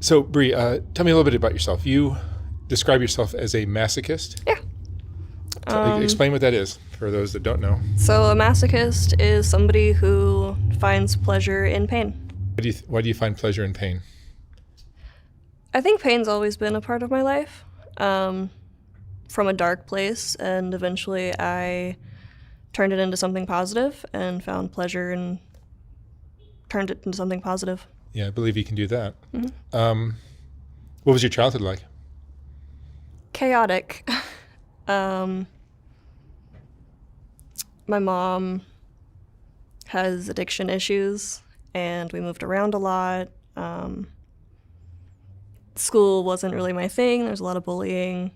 So, Bri, tell me a little bit about yourself. You describe yourself as a masochist. Yeah. Explain what that is for those that don't know. So a masochist is somebody who finds pleasure in pain. Why do you find pleasure in pain? I think pain's always been a part of my life, from a dark place, and eventually I turned it into something positive and found pleasure and turned it into something positive. Yeah, I believe you can do that. Mm-hmm. What was your childhood like? Chaotic. My mom has addiction issues, and we moved around a lot. School wasn't really my thing. There's a lot of bullying,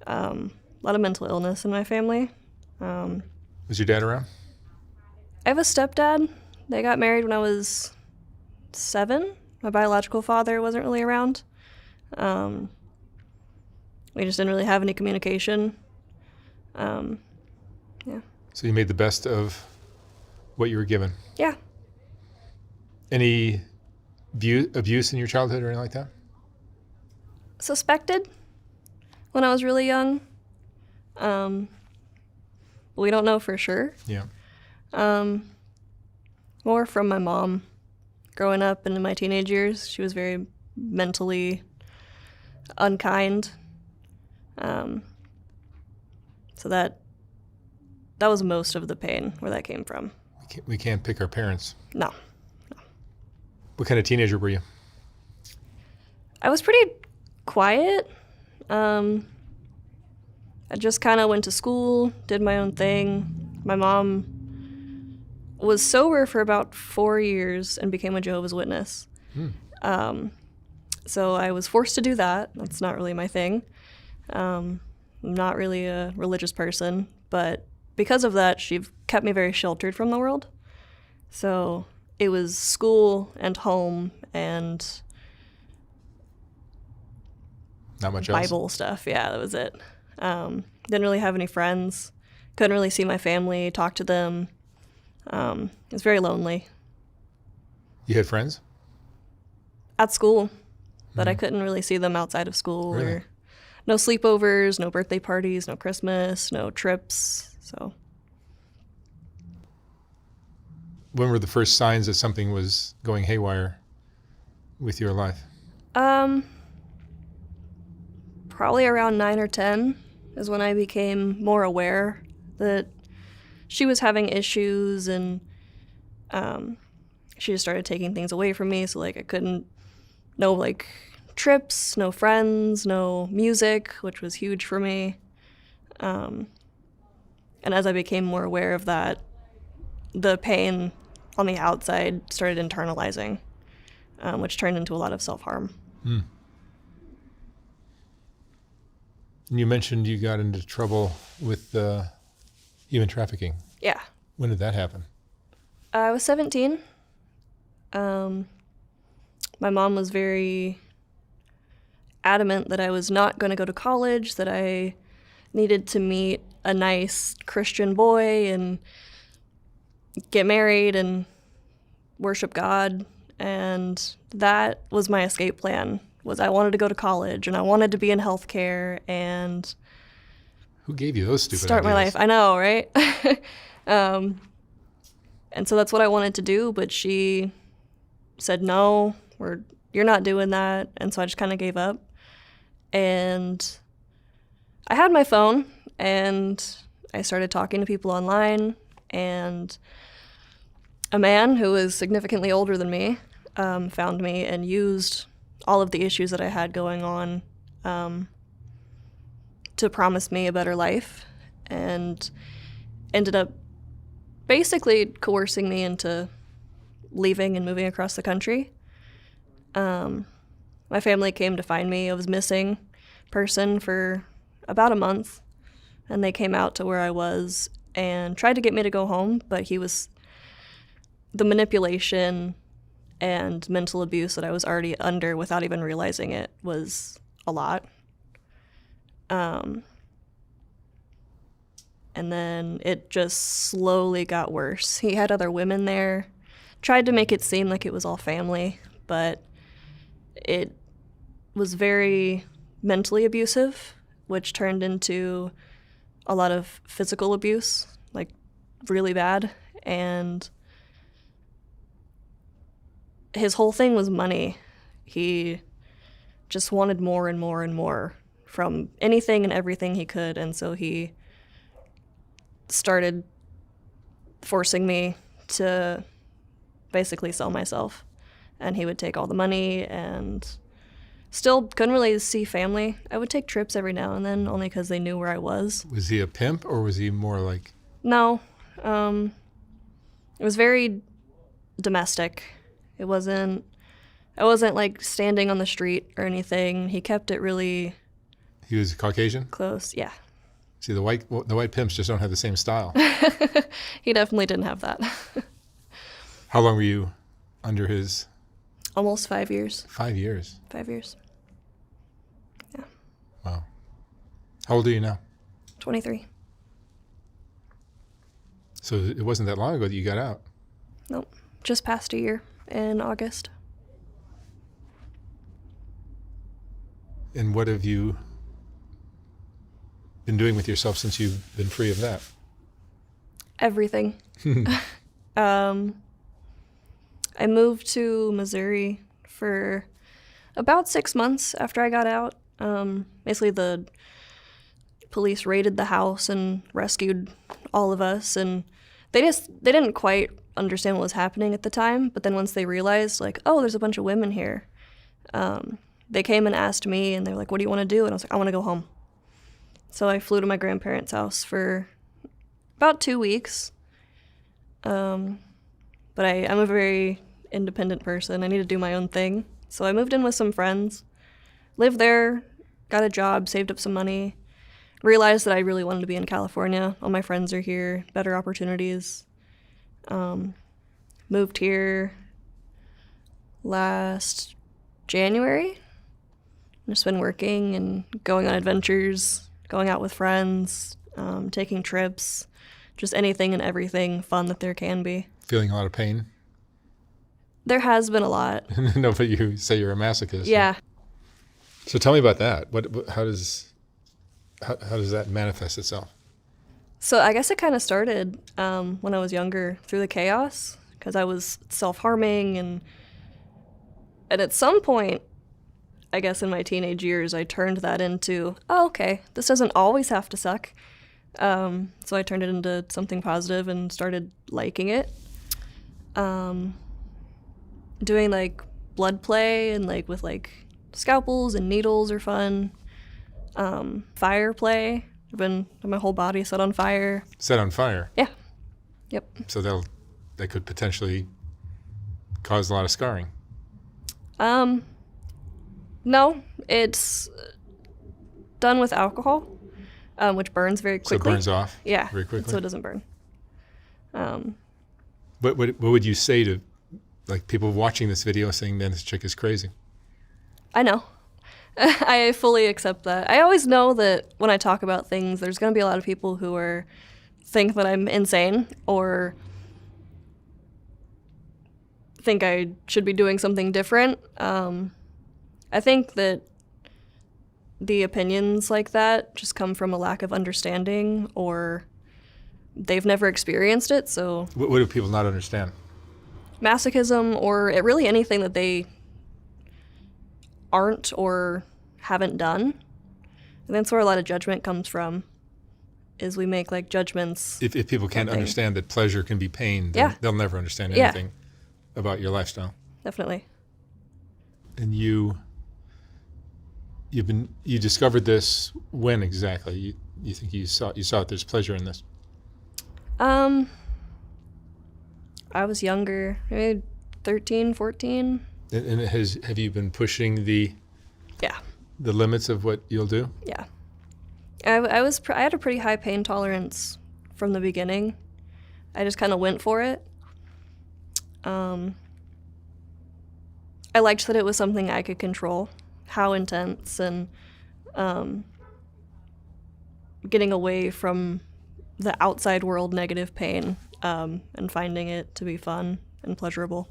a lot of mental illness in my family. Was your dad around? I have a stepdad. They got married when I was 7. My biological father wasn't really around. We just didn't really have any communication. Yeah. So you made the best of what you were given. Yeah. Any abuse in your childhood or anything like that? Suspected when I was really young. We don't know for sure. Yeah. More from my mom. Growing up and in my teenage years, she was very mentally unkind. So that was most of the pain where that came from. We can't pick our parents. No. What kind of teenager were you? I was pretty quiet. I just kind of went to school, did my own thing. My mom was sober for about 4 years and became a Jehovah's Witness. So I was forced to do that. That's not really my thing. I'm not really a religious person, but because of that, she kept me very sheltered from the world. So it was school and home and not much else? Bible stuff. Yeah, that was it. Didn't really have any friends. Couldn't really see my family, talk to them. It was very lonely. You had friends? At school, but I couldn't really see them outside of school. Really? Or no sleepovers, no birthday parties, no Christmas, no trips. So When were the first signs that something was going haywire with your life? probably around 9 or 10 is when I became more aware that she was having issues, and she just started taking things away from me. So like I couldn't, no like trips, no friends, no music, which was huge for me. And as I became more aware of that, the pain on the outside started internalizing, which turned into a lot of self-harm. And you mentioned you got into trouble with human trafficking. Yeah. When did that happen? I was 17. My mom was very adamant that I was not going to go to college, that I needed to meet a nice Christian boy and get married and worship God. And that was my escape plan, was I wanted to go to college and I wanted to be in healthcare and Who gave you those stupid start my ideas? life. I know, right? And so that's what I wanted to do, but she said, no, you're not doing that. And so I just kind of gave up. And I had my phone, and I started talking to people online, and a man who was significantly older than me found me and used all of the issues that I had going on to promise me a better life, and ended up basically coercing me into leaving and moving across the country. My family came to find me. I was missing person for about a month, and they came out to where I was and tried to get me to go home, but the manipulation and mental abuse that I was already under without even realizing it was a lot. And then it just slowly got worse. He had other women there, tried to make it seem like it was all family, but it was very mentally abusive, which turned into a lot of physical abuse, like really bad. And his whole thing was money. He just wanted more and more and more from anything and everything he could. And so he started forcing me to basically sell myself. And he would take all the money, and still couldn't really see family. I would take trips every now and then, only because they knew where I was. Was he a pimp, or was he more like... No. It was very domestic. I wasn't like standing on the street or anything. He kept it really He was Caucasian? close. Yeah. See, the white pimps just don't have the same style. He definitely didn't have that. How long were you under his... Almost 5 years. 5 years. 5 years. Yeah. Wow. How old are you now? 23. So it wasn't that long ago that you got out. Nope. Just past a year in August. And what have you been doing with yourself since you've been free of that? Everything. I moved to Missouri for about 6 months after I got out. Basically, the police raided the house and rescued all of us, and they didn't quite understand what was happening at the time. But then once they realized, like, oh, there's a bunch of women here, they came and asked me, and they were like, "What do you want to do?" And I was like, "I want to go home." So I flew to my grandparents' house for about 2 weeks. But I'm a very independent person. I need to do my own thing. So I moved in with some friends, lived there, got a job, saved up some money, realized that I really wanted to be in California. All my friends are here, better opportunities. Moved here last January. Just been working and going on adventures, going out with friends, taking trips, just anything and everything fun that there can be. Feeling a lot of pain? There has been a lot. No, but you say you're a masochist. Yeah. So tell me about that. How does that manifest itself? So I guess it kind of started when I was younger through the chaos, because I was self-harming, and at some point, I guess in my teenage years, I turned that into, oh, okay, this doesn't always have to suck. So I turned it into something positive and started liking it. Doing like blood play and like with like scalpels and needles are fun. Fire play. I've been my whole body set on fire. Set on fire? Yeah. Yep. So that could potentially cause a lot of scarring. No, it's done with alcohol, which burns very quickly. So it burns off? Yeah. Very quickly? So it doesn't burn. What would you say to like people watching this video saying, man, this chick is crazy? I know. I fully accept that. I always know that when I talk about things, there's going to be a lot of people who think that I'm insane or think I should be doing something different. I think that the opinions like that just come from a lack of understanding, or they've never experienced it. So What do people not understand? masochism, or really anything that they aren't or haven't done. And that's where a lot of judgment comes from, is we make like judgments. If people can't Something. understand that pleasure can be pain, then Yeah. they'll never understand Yeah. anything about your lifestyle. Definitely. And you discovered this when exactly? You think you saw that there's pleasure in this? I was younger, maybe 13, 14. And have you been pushing the Yeah. limits of what you'll do? Yeah. I had a pretty high pain tolerance from the beginning. I just kind of went for it. I liked that it was something I could control, how intense, and getting away from the outside world negative pain, and finding it to be fun and pleasurable.